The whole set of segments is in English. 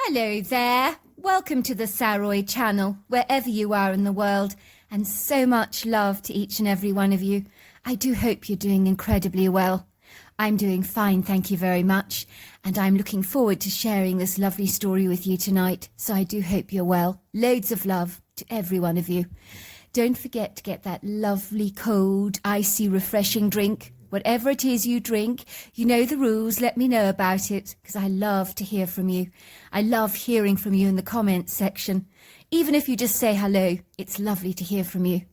Hello there. Welcome to the Saroy channel, wherever you are in the world, and so much love to each and every one of you. I do hope you're doing incredibly well. I'm doing fine, thank you very much, and I'm looking forward to sharing this lovely story with you tonight, so I do hope you're well. Loads of love to every one of you. Don't forget to get that lovely, cold, icy, refreshing drink. Whatever it is you drink, you know the rules, let me know about it, because I love to hear from you. I love hearing from you in the comments section. Even if you just say hello, it's lovely to hear from you.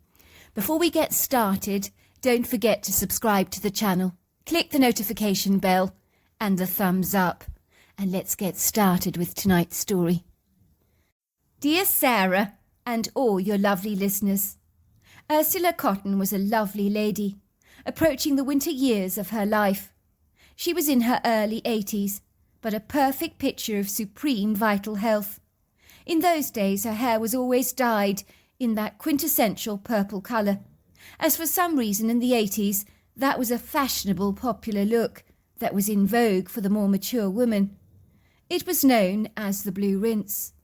Before we get started, don't forget to subscribe to the channel. Click the notification bell and the thumbs up. And let's get started with tonight's story. Dear Sarah and all your lovely listeners, Ursula Cotton was a lovely lady, approaching the winter years of her life. She was in her early 80s, but a perfect picture of supreme vital health. In those days, her hair was always dyed in that quintessential purple colour, as for some reason in the 80s, that was a fashionable, popular look that was in vogue for the more mature woman. It was known as the blue rinse.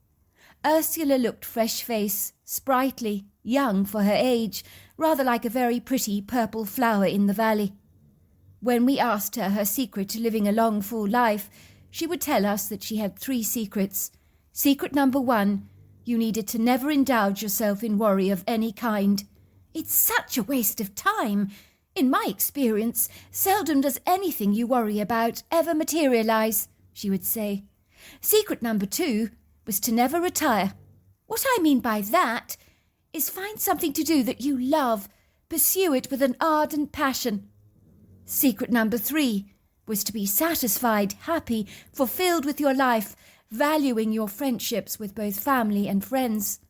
Ursula looked fresh-faced, sprightly, young for her age, rather like a very pretty purple flower in the valley. When we asked her secret to living a long, full life, she would tell us that she had 3 secrets. Secret number 1, you needed to never indulge yourself in worry of any kind. It's such a waste of time. In my experience, seldom does anything you worry about ever materialize, she would say. Secret number 2 was to never retire. What I mean by that is find something to do that you love, pursue it with an ardent passion. Secret number 3 was to be satisfied, happy, fulfilled with your life, valuing your friendships with both family and friends.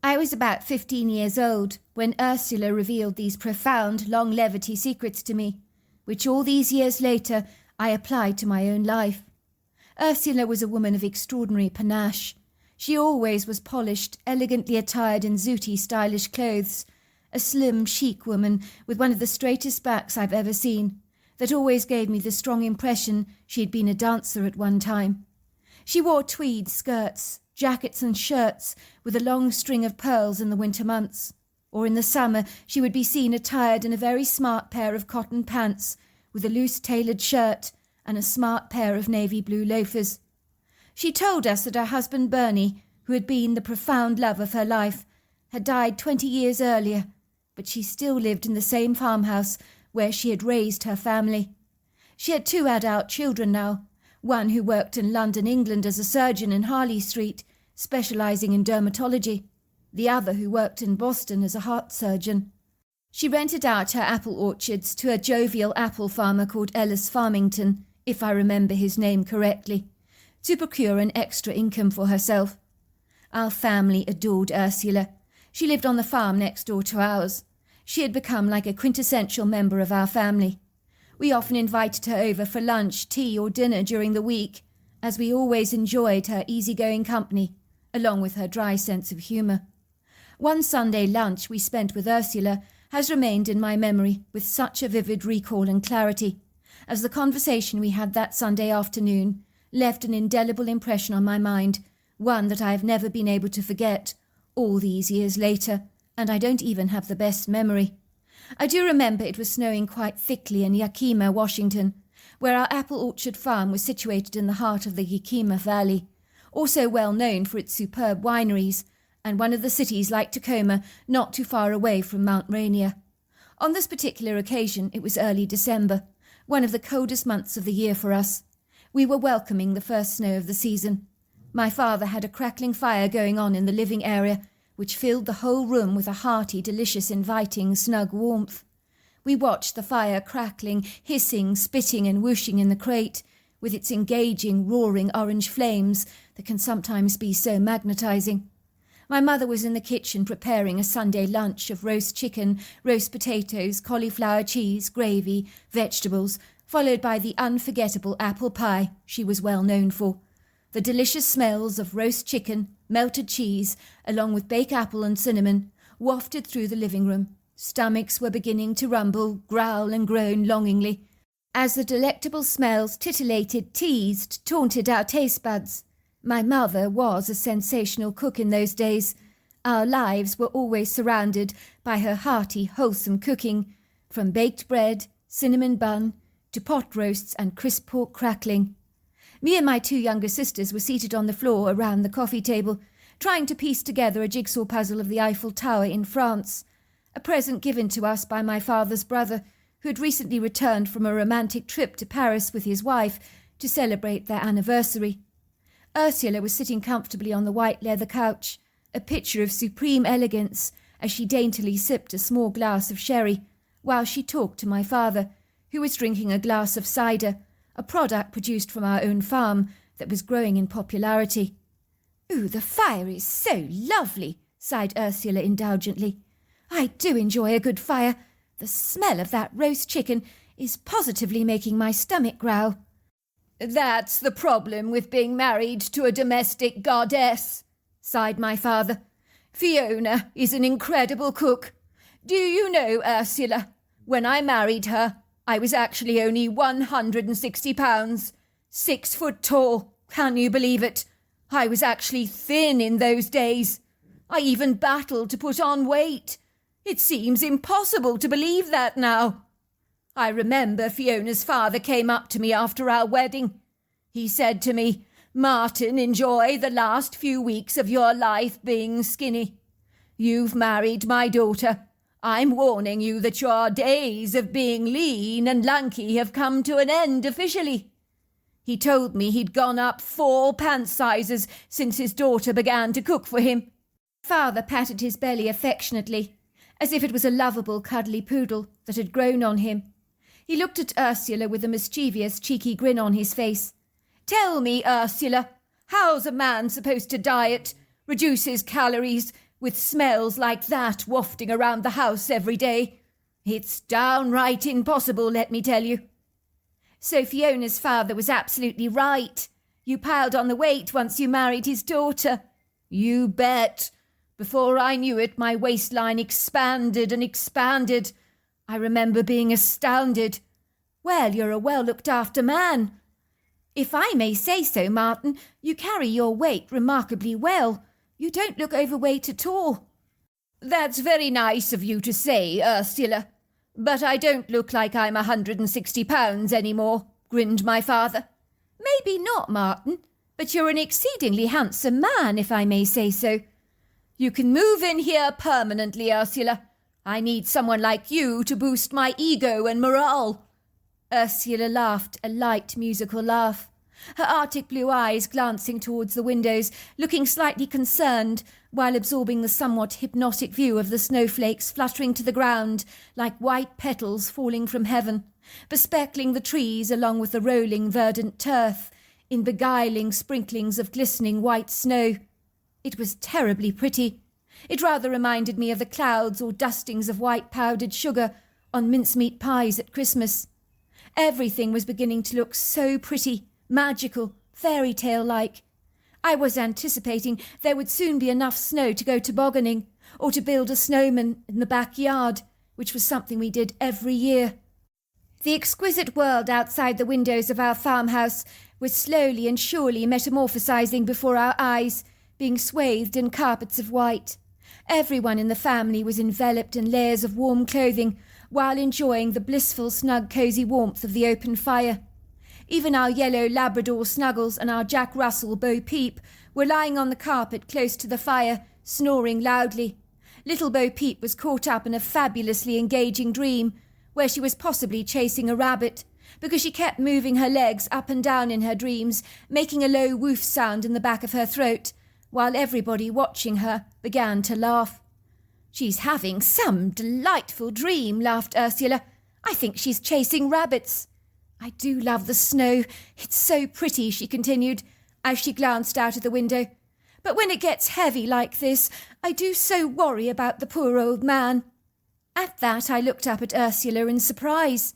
I was about 15 years old when Ursula revealed these profound longevity secrets to me, which all these years later I applied to my own life. Ursula was a woman of extraordinary panache. She always was polished, elegantly attired in zooty, stylish clothes, a slim, chic woman with one of the straightest backs I've ever seen, that always gave me the strong impression she had been a dancer at one time. She wore tweed skirts, jackets and shirts with a long string of pearls in the winter months, or in the summer she would be seen attired in a very smart pair of cotton pants with a loose tailored shirt and a smart pair of navy blue loafers. She told us that her husband Bernie, who had been the profound love of her life, had died 20 years earlier, but she still lived in the same farmhouse where she had raised her family. She had 2 adult children now, one who worked in London, England as a surgeon in Harley Street, specialising in dermatology, the other who worked in Boston as a heart surgeon. She rented out her apple orchards to a jovial apple farmer called Ellis Farmington, if I remember his name correctly, to procure an extra income for herself. Our family adored Ursula. She lived on the farm next door to ours. She had become like a quintessential member of our family. We often invited her over for lunch, tea or dinner during the week, as we always enjoyed her easygoing company, along with her dry sense of humour. One Sunday lunch we spent with Ursula has remained in my memory with such a vivid recall and clarity, as the conversation we had that Sunday afternoon left an indelible impression on my mind, one that I have never been able to forget, all these years later, and I don't even have the best memory. I do remember it was snowing quite thickly in Yakima, Washington, where our apple orchard farm was situated in the heart of the Yakima Valley, also well known for its superb wineries, and one of the cities like Tacoma, not too far away from Mount Rainier. On this particular occasion it was early December, one of the coldest months of the year for us. We were welcoming the first snow of the season. My father had a crackling fire going on in the living area, which filled the whole room with a hearty, delicious, inviting, snug warmth. We watched the fire crackling, hissing, spitting and whooshing in the crate, with its engaging, roaring orange flames that can sometimes be so magnetizing. My mother was in the kitchen preparing a Sunday lunch of roast chicken, roast potatoes, cauliflower cheese, gravy, vegetables, followed by the unforgettable apple pie she was well known for. The delicious smells of roast chicken, melted cheese, along with baked apple and cinnamon, wafted through the living room. Stomachs were beginning to rumble, growl and groan longingly, as the delectable smells titillated, teased, taunted our taste buds. My mother was a sensational cook in those days. Our lives were always surrounded by her hearty, wholesome cooking, from baked bread, cinnamon bun, to pot roasts and crisp pork crackling. Me and my 2 younger sisters were seated on the floor around the coffee table, trying to piece together a jigsaw puzzle of the Eiffel Tower in France, a present given to us by my father's brother, who had recently returned from a romantic trip to Paris with his wife to celebrate their anniversary. Ursula was sitting comfortably on the white leather couch, a picture of supreme elegance, as she daintily sipped a small glass of sherry, while she talked to my father, who was drinking a glass of cider, a product produced from our own farm that was growing in popularity. "Ooh, the fire is so lovely," sighed Ursula indulgently. "I do enjoy a good fire. The smell of that roast chicken is positively making my stomach growl." "That's the problem with being married to a domestic goddess," sighed my father. "Fiona is an incredible cook. Do you know, Ursula, when I married her, I was actually only 160 pounds, 6 foot tall. Can you believe it? I was actually thin in those days. I even battled to put on weight. It seems impossible to believe that now. I remember Fiona's father came up to me after our wedding. He said to me, 'Martin, enjoy the last few weeks of your life being skinny. You've married my daughter. I'm warning you that your days of being lean and lanky have come to an end officially.' He told me he'd gone up 4 pant sizes since his daughter began to cook for him." Father patted his belly affectionately, as if it was a lovable, cuddly poodle that had grown on him. He looked at Ursula with a mischievous, cheeky grin on his face. "Tell me, Ursula, how's a man supposed to diet, reduce his calories, with smells like that wafting around the house every day? It's downright impossible, let me tell you." "So Fiona's father was absolutely right. You piled on the weight once you married his daughter." "You bet. Before I knew it, my waistline expanded and expanded. I remember being astounded." "Well, you're a well-looked-after man." "If I may say so, Martin, you carry your weight remarkably well. You don't look overweight at all." "That's very nice of you to say, Ursula. But I don't look like I'm 160 pounds any more," grinned my father. "Maybe not, Martin, but you're an exceedingly handsome man, if I may say so. You can move in here permanently, Ursula. I need someone like you to boost my ego and morale." Ursula laughed, a light musical laugh, her arctic blue eyes glancing towards the windows, looking slightly concerned, while absorbing the somewhat hypnotic view of the snowflakes fluttering to the ground like white petals falling from heaven, bespeckling the trees along with the rolling verdant turf, in beguiling sprinklings of glistening white snow. It was terribly pretty. It rather reminded me of the clouds or dustings of white powdered sugar on mincemeat pies at Christmas. Everything was beginning to look so pretty, magical, fairy tale-like. I was anticipating there would soon be enough snow to go tobogganing, or to build a snowman in the backyard, which was something we did every year. The exquisite world outside the windows of our farmhouse was slowly and surely metamorphosizing before our eyes, being swathed in carpets of white. Everyone in the family was enveloped in layers of warm clothing, while enjoying the blissful, snug, cosy warmth of the open fire. Even our yellow Labrador Snuggles and our Jack Russell Bo Peep were lying on the carpet close to the fire, snoring loudly. Little Bo Peep was caught up in a fabulously engaging dream, where she was possibly chasing a rabbit, because she kept moving her legs up and down in her dreams, making a low woof sound in the back of her throat, while everybody watching her began to laugh. "She's having some delightful dream," laughed Ursula. "I think she's chasing rabbits." "I do love the snow. It's so pretty," she continued, as she glanced out of the window. "But when it gets heavy like this, I do so worry about the poor old man." At that, I looked up at Ursula in surprise.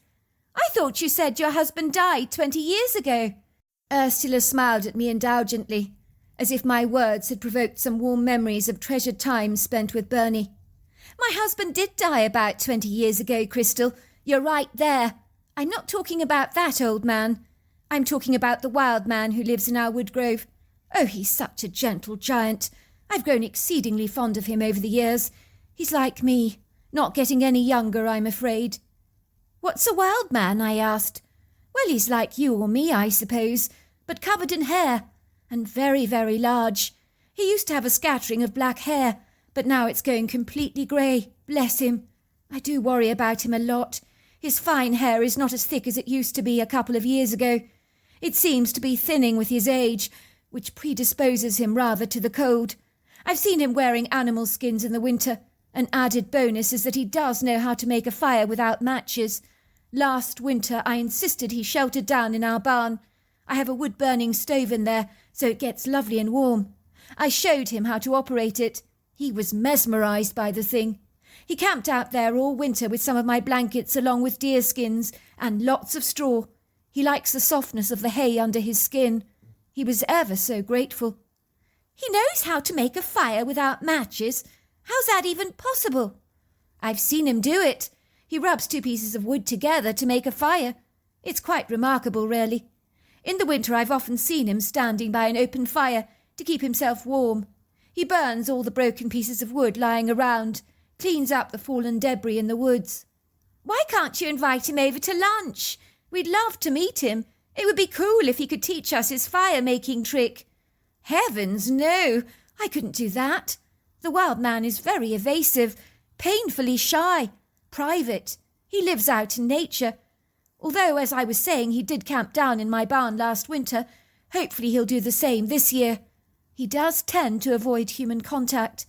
"I thought you said your husband died 20 years ago." Ursula smiled at me indulgently, as if my words had provoked some warm memories of treasured times spent with Bernie. "My husband did die about 20 years ago, Crystal. You're right there. I'm not talking about that old man. I'm talking about the wild man who lives in our wood grove. Oh, he's such a gentle giant. I've grown exceedingly fond of him over the years. He's like me, not getting any younger, I'm afraid." "What's a wild man?" I asked. "Well, he's like you or me, I suppose, but covered in hair, and very, very large. He used to have a scattering of black hair, but now it's going completely grey, bless him. I do worry about him a lot. His fine hair is not as thick as it used to be a couple of years ago. It seems to be thinning with his age, which predisposes him rather to the cold. I've seen him wearing animal skins in the winter. An added bonus is that he does know how to make a fire without matches. Last winter I insisted he sheltered down in our barn. I have a wood-burning stove in there, so it gets lovely and warm. I showed him how to operate it. He was mesmerised by the thing. He camped out there all winter with some of my blankets along with deerskins and lots of straw. He likes the softness of the hay under his skin. He was ever so grateful." "He knows how to make a fire without matches? How's that even possible?" "I've seen him do it. He rubs 2 pieces of wood together to make a fire. It's quite remarkable, really. In the winter I've often seen him standing by an open fire to keep himself warm. He burns all the broken pieces of wood lying around, cleans up the fallen debris in the woods." "Why can't you invite him over to lunch? We'd love to meet him. It would be cool if he could teach us his fire-making trick." "Heavens, no! I couldn't do that. The wild man is very evasive, painfully shy, private. He lives out in nature. Although, as I was saying, he did camp down in my barn last winter. Hopefully he'll do the same this year. He does tend to avoid human contact.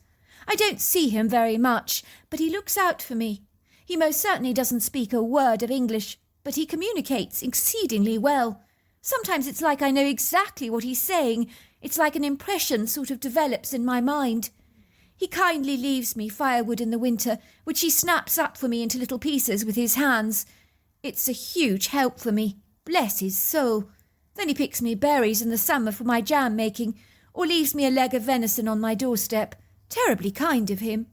I don't see him very much, but he looks out for me. He most certainly doesn't speak a word of English, but he communicates exceedingly well. Sometimes it's like I know exactly what he's saying. It's like an impression sort of develops in my mind. He kindly leaves me firewood in the winter, which he snaps up for me into little pieces with his hands. It's a huge help for me, bless his soul. Then he picks me berries in the summer for my jam making, or leaves me a leg of venison on my doorstep. Terribly kind of him.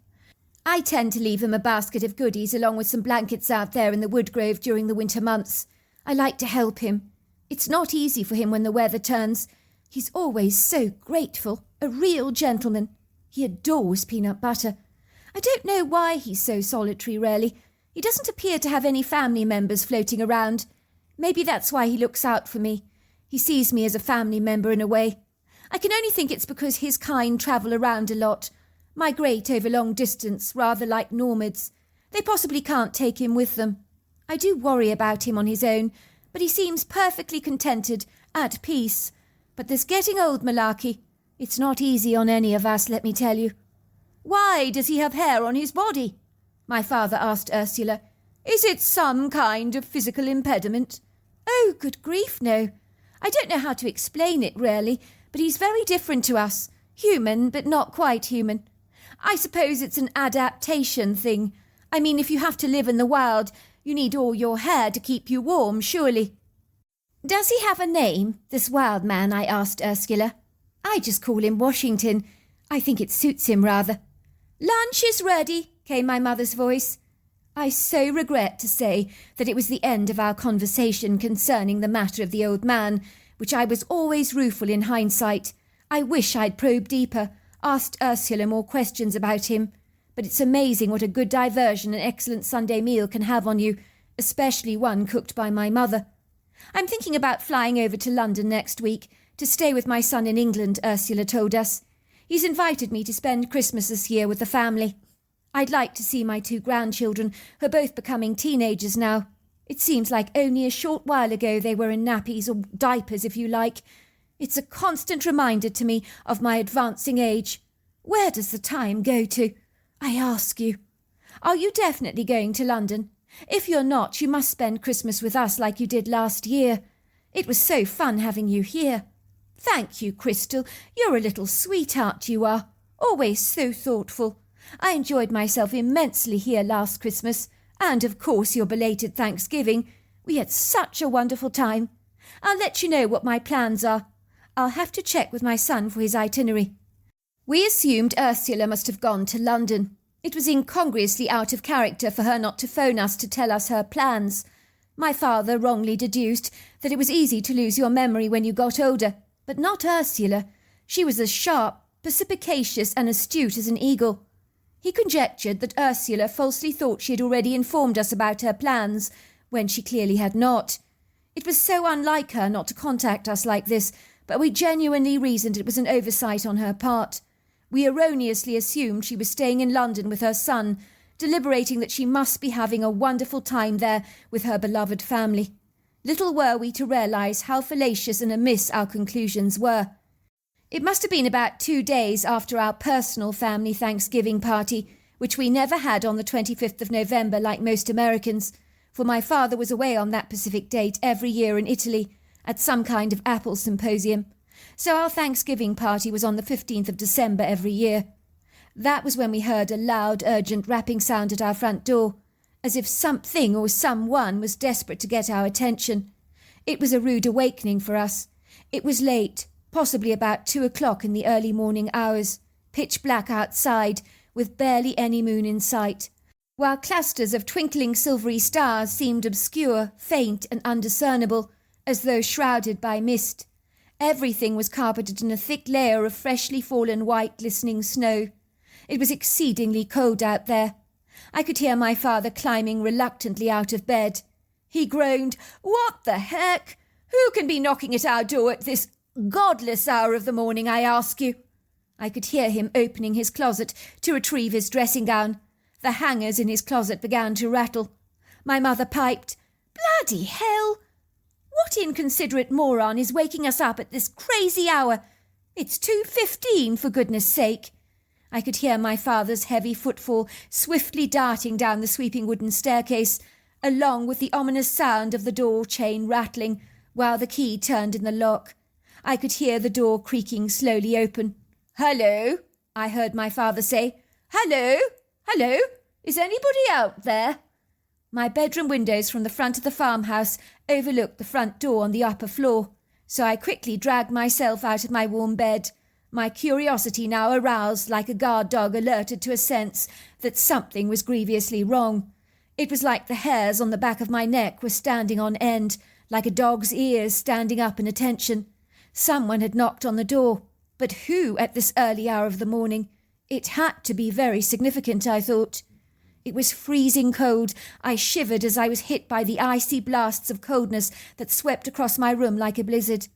I tend to leave him a basket of goodies along with some blankets out there in the wood grove during the winter months. I like to help him. It's not easy for him when the weather turns. He's always so grateful, a real gentleman. He adores peanut butter. I don't know why he's so solitary, really. He doesn't appear to have any family members floating around. Maybe that's why he looks out for me. He sees me as a family member in a way. I can only think it's because his kind travel around a lot, migrate over long distance, rather like nomads. They possibly can't take him with them. I do worry about him on his own, but he seems perfectly contented, at peace. But this getting old malarkey, it's not easy on any of us, let me tell you." "Why does he have hair on his body?" my father asked Ursula. "Is it some kind of physical impediment?" "Oh, good grief, no. I don't know how to explain it, really, but he's very different to us. Human, but not quite human. I suppose it's an adaptation thing. I mean, if you have to live in the wild, you need all your hair to keep you warm, surely." "Does he have a name, this wild man?" I asked Ursula. "I just call him Washington. I think it suits him rather." "Lunch is ready," came my mother's voice. I so regret to say that it was the end of our conversation concerning the matter of the old man, which I was always rueful in hindsight. I wish I'd probed deeper, asked Ursula more questions about him. But it's amazing what a good diversion an excellent Sunday meal can have on you, especially one cooked by my mother. I'm thinking about flying over to London next week to stay with my son in England, Ursula told us. He's invited me to spend Christmas this year with the family. I'd like to see my 2 grandchildren, who are both becoming teenagers now. It seems like only a short while ago they were in nappies, or diapers if you like. It's a constant reminder to me of my advancing age. Where does the time go to? I ask you. Are you definitely going to London? If you're not, you must spend Christmas with us like you did last year. It was so fun having you here. Thank you, Crystal. You're a little sweetheart, you are. Always so thoughtful. I enjoyed myself immensely here last Christmas, and of course your belated Thanksgiving. We had such a wonderful time. I'll let you know what my plans are. I'll have to check with my son for his itinerary. We assumed Ursula must have gone to London. It was incongruously out of character for her not to phone us to tell us her plans. My father wrongly deduced that it was easy to lose your memory when you got older, but not Ursula. She was as sharp, perspicacious and astute as an eagle. He conjectured that Ursula falsely thought she had already informed us about her plans, when she clearly had not. It was so unlike her not to contact us like this, but we genuinely reasoned it was an oversight on her part. We erroneously assumed she was staying in London with her son, deliberating that she must be having a wonderful time there with her beloved family. Little were we to realise how fallacious and amiss our conclusions were. It must have been about 2 days after our personal family Thanksgiving party, which we never had on the 25th of November like most Americans, for my father was away on that Pacific date every year in Italy, at some kind of apple symposium. So our Thanksgiving party was on the 15th of December every year. That was when we heard a loud, urgent rapping sound at our front door, as if something or someone was desperate to get our attention. It was a rude awakening for us. It was late, possibly about 2 o'clock in the early morning hours, pitch black outside, with barely any moon in sight, while clusters of twinkling silvery stars seemed obscure, faint and undiscernible, as though shrouded by mist. Everything was carpeted in a thick layer of freshly fallen white glistening snow. It was exceedingly cold out there. I could hear my father climbing reluctantly out of bed. He groaned, "What the heck? Who can be knocking at our door at this godless hour of the morning, I ask you?" I could hear him opening his closet to retrieve his dressing gown. The hangers in his closet began to rattle. My mother piped, "Bloody hell! What inconsiderate moron is waking us up at this crazy hour? It's 2:15, for goodness sake." I could hear my father's heavy footfall swiftly darting down the sweeping wooden staircase, along with the ominous sound of the door chain rattling, while the key turned in the lock. I could hear the door creaking slowly open. "Hello," I heard my father say. "Hello? Hello? Is anybody out there?" My bedroom windows from the front of the farmhouse overlooked the front door on the upper floor, so I quickly dragged myself out of my warm bed, my curiosity now aroused like a guard dog alerted to a sense that something was grievously wrong. It was like the hairs on the back of my neck were standing on end, like a dog's ears standing up in attention. Someone had knocked on the door, but who at this early hour of the morning? It had to be very significant, I thought. It was freezing cold. I shivered as I was hit by the icy blasts of coldness that swept across my room like a blizzard.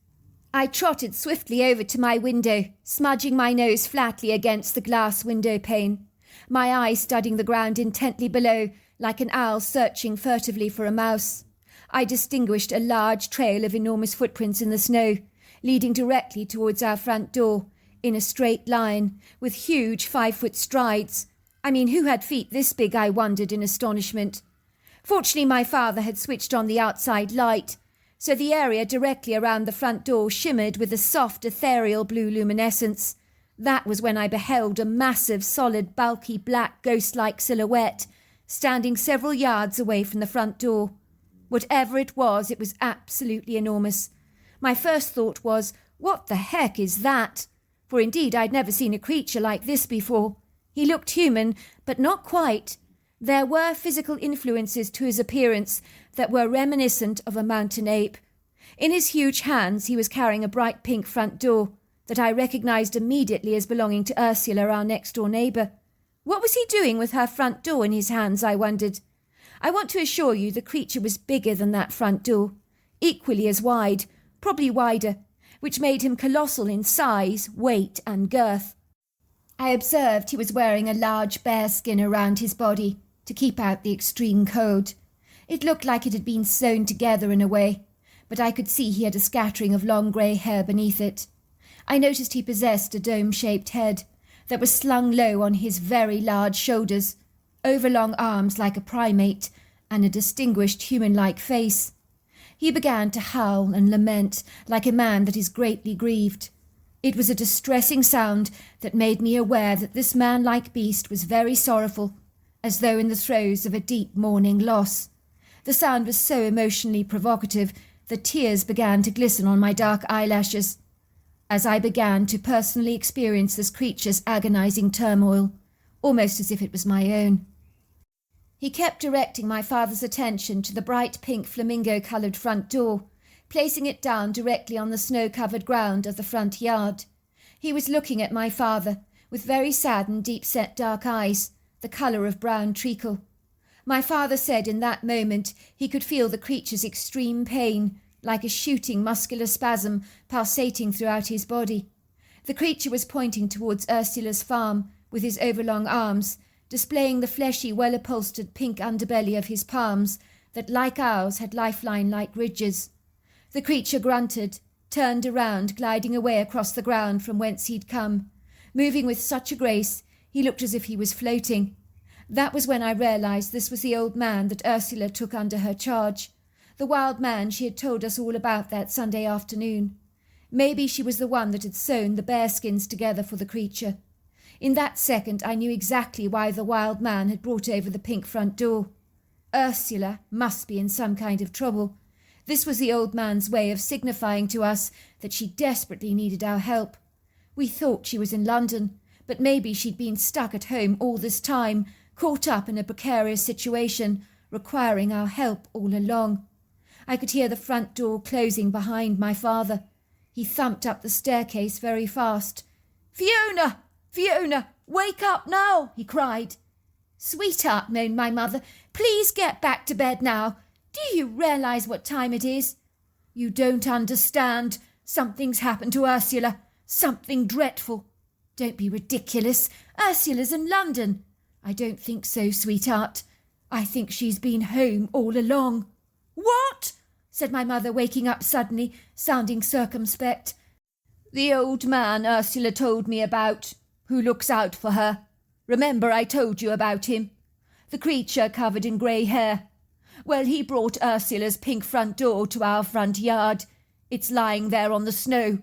I trotted swiftly over to my window, smudging my nose flatly against the glass window pane, my eyes studying the ground intently below, like an owl searching furtively for a mouse. I distinguished a large trail of enormous footprints in the snow, leading directly towards our front door, in a straight line, with huge 5-foot strides. I mean, who had feet this big, I wondered in astonishment. Fortunately, my father had switched on the outside light, so the area directly around the front door shimmered with a soft, ethereal blue luminescence. That was when I beheld a massive, solid, bulky, black, ghost-like silhouette, standing several yards away from the front door. Whatever it was absolutely enormous. My first thought was, what the heck is that? For indeed I'd never seen a creature like this before. He looked human, but not quite. There were physical influences to his appearance that were reminiscent of a mountain ape. In his huge hands he was carrying a bright pink front door that I recognised immediately as belonging to Ursula, our next-door neighbour. What was he doing with her front door in his hands, I wondered. I want to assure you the creature was bigger than that front door, equally as wide, probably wider, which made him colossal in size, weight and girth. I observed he was wearing a large bearskin around his body to keep out the extreme cold. It looked like it had been sewn together in a way, but I could see he had a scattering of long grey hair beneath it. I noticed he possessed a dome-shaped head that was slung low on his very large shoulders, overlong arms like a primate, and a distinguished human-like face. He began to howl and lament like a man that is greatly grieved. It was a distressing sound that made me aware that this man-like beast was very sorrowful, as though in the throes of a deep mourning loss. The sound was so emotionally provocative that tears began to glisten on my dark eyelashes, as I began to personally experience this creature's agonizing turmoil, almost as if it was my own. He kept directing my father's attention to the bright pink flamingo-coloured front door, placing it down directly on the snow-covered ground of the front yard. He was looking at my father, with very sad and deep-set dark eyes, the colour of brown treacle. My father said in that moment he could feel the creature's extreme pain, like a shooting muscular spasm pulsating throughout his body. The creature was pointing towards Ursula's farm with his overlong arms, displaying the fleshy, well-upholstered pink underbelly of his palms that, like ours, had lifeline-like ridges. The creature grunted, turned around, gliding away across the ground from whence he'd come. Moving with such a grace, he looked as if he was floating. That was when I realised this was the old man that Ursula took under her charge, the wild man she had told us all about that Sunday afternoon. Maybe she was the one that had sewn the bearskins together for the creature. In that second I knew exactly why the wild man had brought over the pink front door. Ursula must be in some kind of trouble. This was the old man's way of signifying to us that she desperately needed our help. We thought she was in London, but maybe she'd been stuck at home all this time, caught up in a precarious situation, requiring our help all along. I could hear the front door closing behind my father. He thumped up the staircase very fast. "Fiona! Fiona! Wake up now!" he cried. "Sweetheart," moaned my mother, "please get back to bed now. Do you realise what time it is?" "You don't understand. Something's happened to Ursula. Something dreadful." "Don't be ridiculous. Ursula's in London." "I don't think so, sweetheart. I think she's been home all along." "What?" said my mother, waking up suddenly, sounding circumspect. "The old man Ursula told me about, who looks out for her. Remember I told you about him? The creature covered in grey hair. Well, he brought Ursula's pink front door to our front yard. It's lying there on the snow.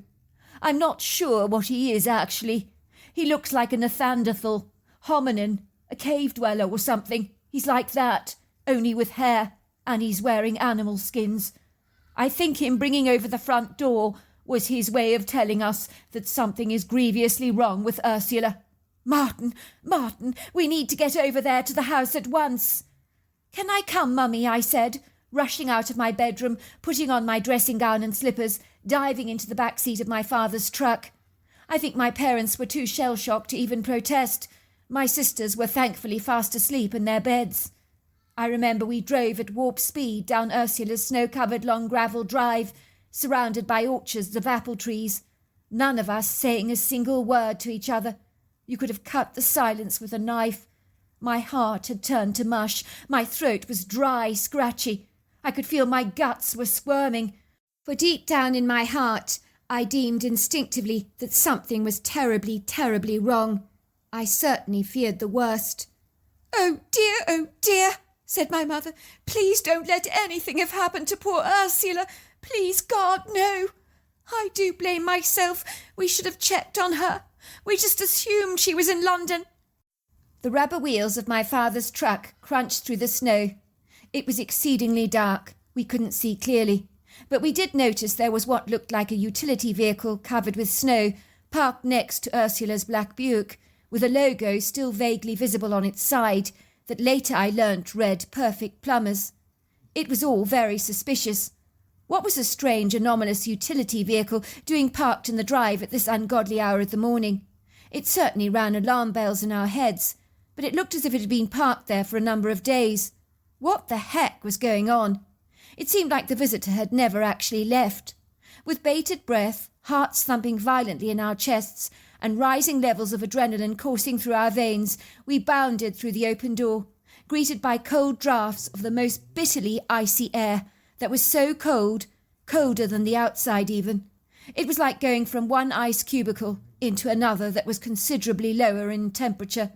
I'm not sure what he is, actually. He looks like a Neanderthal, hominin, a cave dweller or something. He's like that, only with hair, and he's wearing animal skins. I think him bringing over the front door was his way of telling us that something is grievously wrong with Ursula. Martin, we need to get over there to the house at once." "Can I come, Mummy?" I said, rushing out of my bedroom, putting on my dressing gown and slippers, diving into the back seat of my father's truck. I think my parents were too shell-shocked to even protest. My sisters were thankfully fast asleep in their beds. I remember we drove at warp speed down Ursula's snow-covered long gravel drive, surrounded by orchards of apple trees, none of us saying a single word to each other. You could have cut the silence with a knife. My heart had turned to mush. My throat was dry, scratchy. I could feel my guts were squirming. For deep down in my heart, I deemed instinctively that something was terribly, terribly wrong. I certainly feared the worst. Oh dear, said my mother. "Please don't let anything have happened to poor Ursula. Please, God, no. I do blame myself. We should have checked on her. We just assumed she was in London." The rubber wheels of my father's truck crunched through the snow. It was exceedingly dark. We couldn't see clearly, but we did notice there was what looked like a utility vehicle covered with snow, parked next to Ursula's black Buick, with a logo still vaguely visible on its side that later I learnt read Perfect Plumbers. It was all very suspicious. What was a strange, anomalous utility vehicle doing parked in the drive at this ungodly hour of the morning? It certainly rang alarm bells in our heads, but it looked as if it had been parked there for a number of days. What the heck was going on? It seemed like the visitor had never actually left. With bated breath, hearts thumping violently in our chests, and rising levels of adrenaline coursing through our veins, we bounded through the open door, greeted by cold draughts of the most bitterly icy air that was so cold, colder than the outside even. It was like going from one ice cubicle into another that was considerably lower in temperature.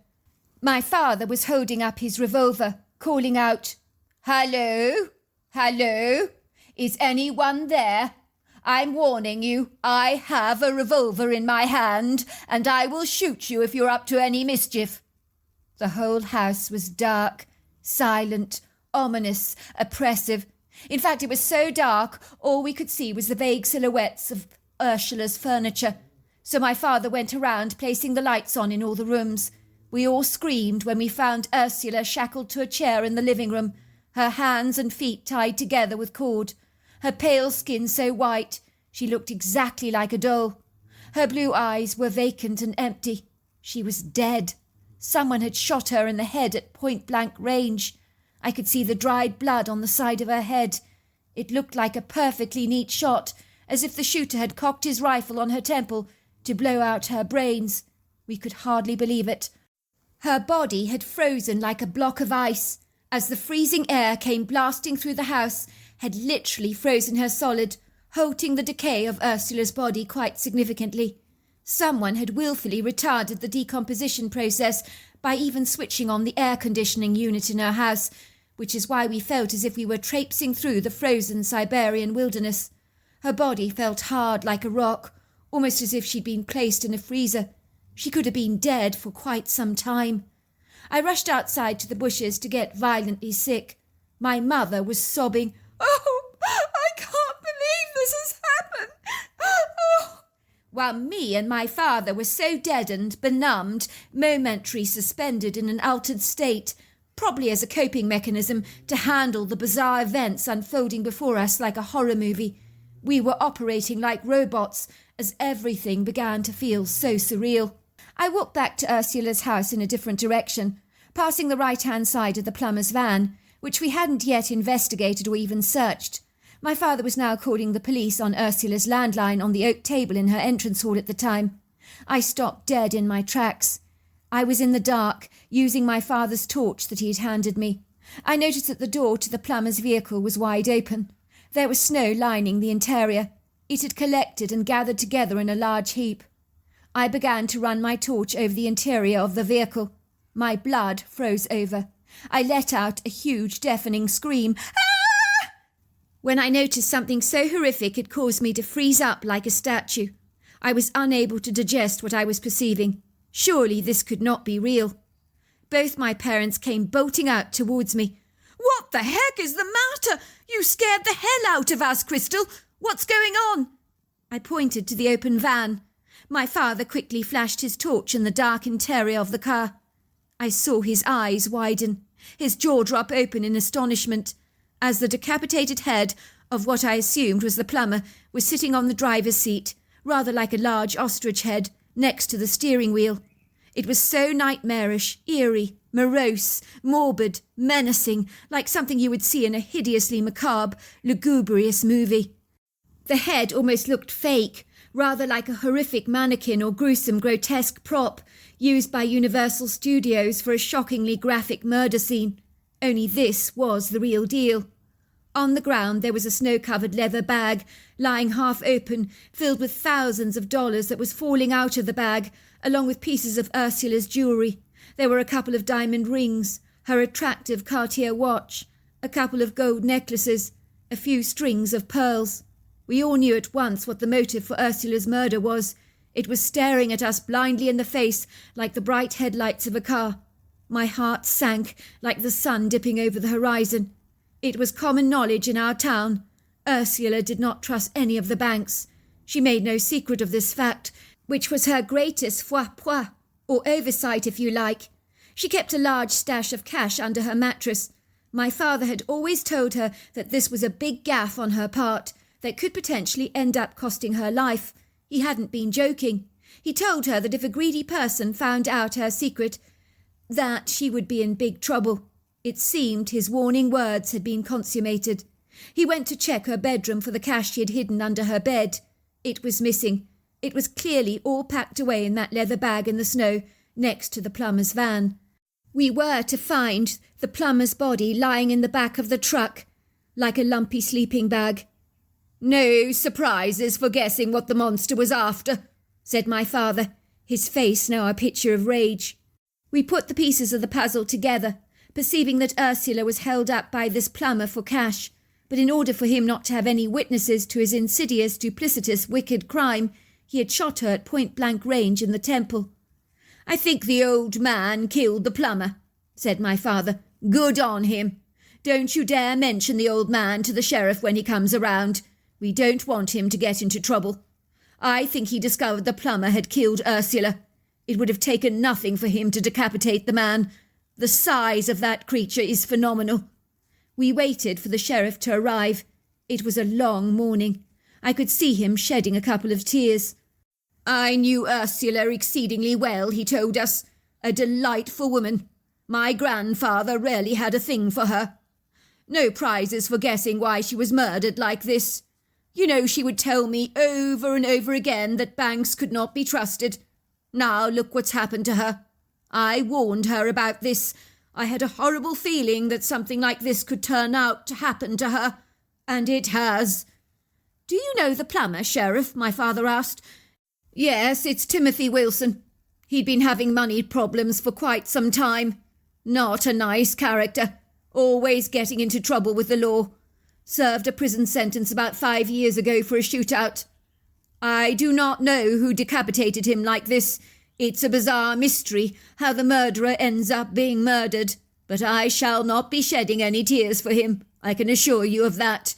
My father was holding up his revolver, calling out, "Hello? Hello? Is anyone there? I'm warning you, I have a revolver in my hand, and I will shoot you if you're up to any mischief." The whole house was dark, silent, ominous, oppressive. In fact, it was so dark, all we could see was the vague silhouettes of Ursula's furniture. So my father went around placing the lights on in all the rooms. We all screamed when we found Ursula shackled to a chair in the living room, her hands and feet tied together with cord. Her pale skin so white, she looked exactly like a doll. Her blue eyes were vacant and empty. She was dead. Someone had shot her in the head at point-blank range. I could see the dried blood on the side of her head. It looked like a perfectly neat shot, as if the shooter had cocked his rifle on her temple to blow out her brains. We could hardly believe it. Her body had frozen like a block of ice, as the freezing air came blasting through the house, had literally frozen her solid, halting the decay of Ursula's body quite significantly. Someone had willfully retarded the decomposition process by even switching on the air conditioning unit in her house, which is why we felt as if we were traipsing through the frozen Siberian wilderness. Her body felt hard like a rock, almost as if she'd been placed in a freezer. She could have been dead for quite some time. I rushed outside to the bushes to get violently sick. My mother was sobbing, "Oh, I can't believe this has happened. Oh," while me and my father were so deadened, benumbed, momentary suspended in an altered state, probably as a coping mechanism to handle the bizarre events unfolding before us like a horror movie. We were operating like robots as everything began to feel so surreal. I walked back to Ursula's house in a different direction, passing the right-hand side of the plumber's van, which we hadn't yet investigated or even searched. My father was now calling the police on Ursula's landline on the oak table in her entrance hall at the time. I stopped dead in my tracks. I was in the dark, using my father's torch that he had handed me. I noticed that the door to the plumber's vehicle was wide open. There was snow lining the interior. It had collected and gathered together in a large heap. I began to run my torch over the interior of the vehicle. My blood froze over. I let out a huge, deafening scream, "Ah!" when I noticed something so horrific it caused me to freeze up like a statue. I was unable to digest what I was perceiving. Surely this could not be real. Both my parents came bolting out towards me. "What the heck is the matter? You scared the hell out of us, Crystal. What's going on?" I pointed to the open van. My father quickly flashed his torch in the dark interior of the car. I saw his eyes widen, his jaw drop open in astonishment, as the decapitated head of what I assumed was the plumber was sitting on the driver's seat, rather like a large ostrich head, next to the steering wheel. It was so nightmarish, eerie, morose, morbid, menacing, like something you would see in a hideously macabre, lugubrious movie. The head almost looked fake, rather like a horrific mannequin or gruesome, grotesque prop used by Universal Studios for a shockingly graphic murder scene. Only this was the real deal. On the ground there was a snow-covered leather bag, lying half open, filled with thousands of dollars that was falling out of the bag, along with pieces of Ursula's jewellery. There were a couple of diamond rings, her attractive Cartier watch, a couple of gold necklaces, a few strings of pearls. We all knew at once what the motive for Ursula's murder was. It was staring at us blindly in the face like the bright headlights of a car. My heart sank like the sun dipping over the horizon. It was common knowledge in our town. Ursula did not trust any of the banks. She made no secret of this fact, which was her greatest faux-pas, or oversight if you like. She kept a large stash of cash under her mattress. My father had always told her that this was a big gaffe on her part, that could potentially end up costing her life. He hadn't been joking. He told her that if a greedy person found out her secret, that she would be in big trouble. It seemed his warning words had been consummated. He went to check her bedroom for the cash she had hidden under her bed. It was missing. It was clearly all packed away in that leather bag in the snow, next to the plumber's van. We were to find the plumber's body lying in the back of the truck, like a lumpy sleeping bag. "No surprises for guessing what the monster was after," said my father, his face now a picture of rage. We put the pieces of the puzzle together, perceiving that Ursula was held up by this plumber for cash, but in order for him not to have any witnesses to his insidious, duplicitous, wicked crime, he had shot her at point-blank range in the temple. "I think the old man killed the plumber," said my father. "Good on him. Don't you dare mention the old man to the sheriff when he comes around. We don't want him to get into trouble. I think he discovered the plumber had killed Ursula. It would have taken nothing for him to decapitate the man. The size of that creature is phenomenal." We waited for the sheriff to arrive. It was a long morning. I could see him shedding a couple of tears. I knew Ursula exceedingly well, he told us. A delightful woman. My grandfather rarely had a thing for her. No prizes for guessing why she was murdered like this. You know, she would tell me over and over again that banks could not be trusted. Now look what's happened to her. I warned her about this. I had a horrible feeling that something like this could turn out to happen to her. And it has. Do you know the plumber, Sheriff? My father asked. Yes, it's Timothy Wilson. He'd been having money problems for quite some time. Not a nice character. Always getting into trouble with the law. Served a prison sentence about 5 years ago for a shootout. I do not know who decapitated him like this. It's a bizarre mystery how the murderer ends up being murdered. But I shall not be shedding any tears for him. I can assure you of that.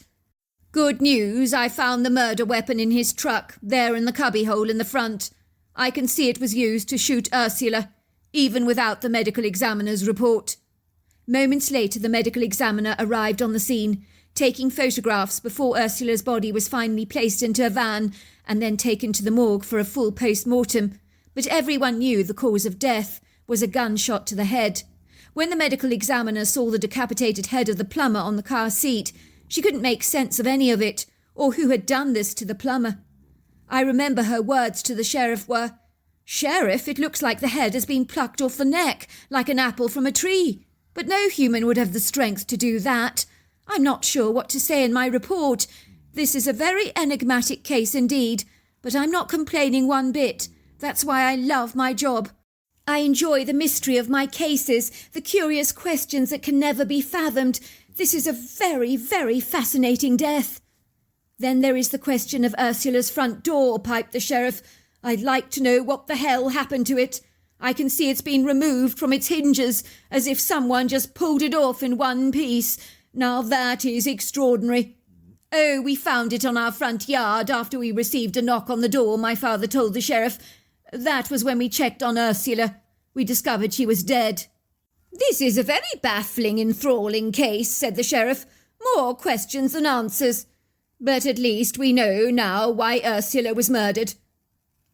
Good news, I found the murder weapon in his truck, there in the cubbyhole in the front. I can see it was used to shoot Ursula, even without the medical examiner's report. Moments later, the medical examiner arrived on the scene, taking photographs before Ursula's body was finally placed into a van and then taken to the morgue for a full post-mortem. But everyone knew the cause of death was a gunshot to the head. When the medical examiner saw the decapitated head of the plumber on the car seat, she couldn't make sense of any of it, or who had done this to the plumber. I remember her words to the sheriff were, "Sheriff, it looks like the head has been plucked off the neck, like an apple from a tree. But no human would have the strength to do that. I'm not sure what to say in my report. This is a very enigmatic case indeed, but I'm not complaining one bit. That's why I love my job. I enjoy the mystery of my cases, the curious questions that can never be fathomed. This is a very, very fascinating death." "Then there is the question of Ursula's front door," piped the sheriff. "I'd like to know what the hell happened to it. I can see it's been removed from its hinges, as if someone just pulled it off in one piece. Now that is extraordinary." "Oh, we found it on our front yard after we received a knock on the door," my father told the sheriff. "That was when we checked on Ursula. We discovered she was dead." "This is a very baffling, enthralling case," said the sheriff. "More questions than answers. But at least we know now why Ursula was murdered."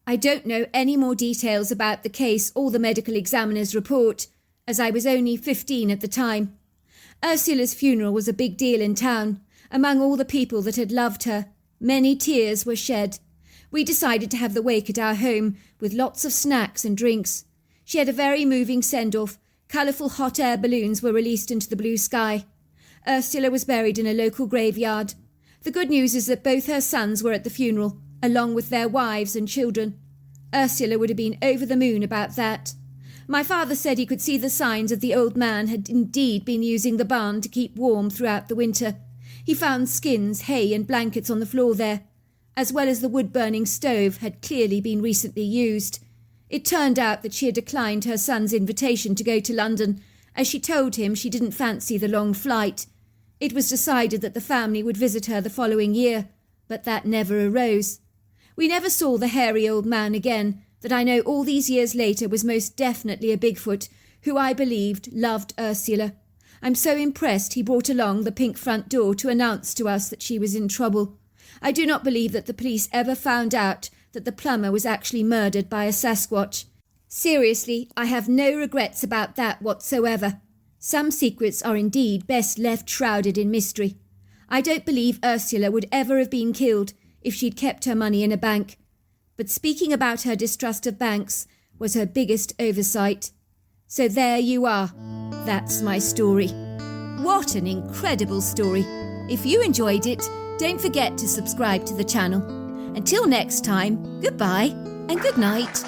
I don't know any more details about the case or the medical examiner's report, as I was only 15 at the time. Ursula's funeral was a big deal in town. Among all the people that had loved her, many tears were shed. We decided to have the wake at our home, with lots of snacks and drinks. She had a very moving send-off. Colourful hot air balloons were released into the blue sky. Ursula was buried in a local graveyard. The good news is that both her sons were at the funeral, along with their wives and children. Ursula would have been over the moon about that. My father said he could see the signs that the old man had indeed been using the barn to keep warm throughout the winter. He found skins, hay and blankets on the floor there, as well as the wood-burning stove had clearly been recently used. It turned out that she had declined her son's invitation to go to London, as she told him she didn't fancy the long flight. It was decided that the family would visit her the following year, but that never arose. We never saw the hairy old man again, that I know all these years later was most definitely a Bigfoot, who I believed loved Ursula. I'm so impressed he brought along the pink front door to announce to us that she was in trouble. I do not believe that the police ever found out that the plumber was actually murdered by a Sasquatch. Seriously, I have no regrets about that whatsoever. Some secrets are indeed best left shrouded in mystery. I don't believe Ursula would ever have been killed if she'd kept her money in a bank. But speaking about her distrust of banks was her biggest oversight. So there you are. That's my story. What an incredible story. If you enjoyed it, don't forget to subscribe to the channel. Until next time, goodbye and good night.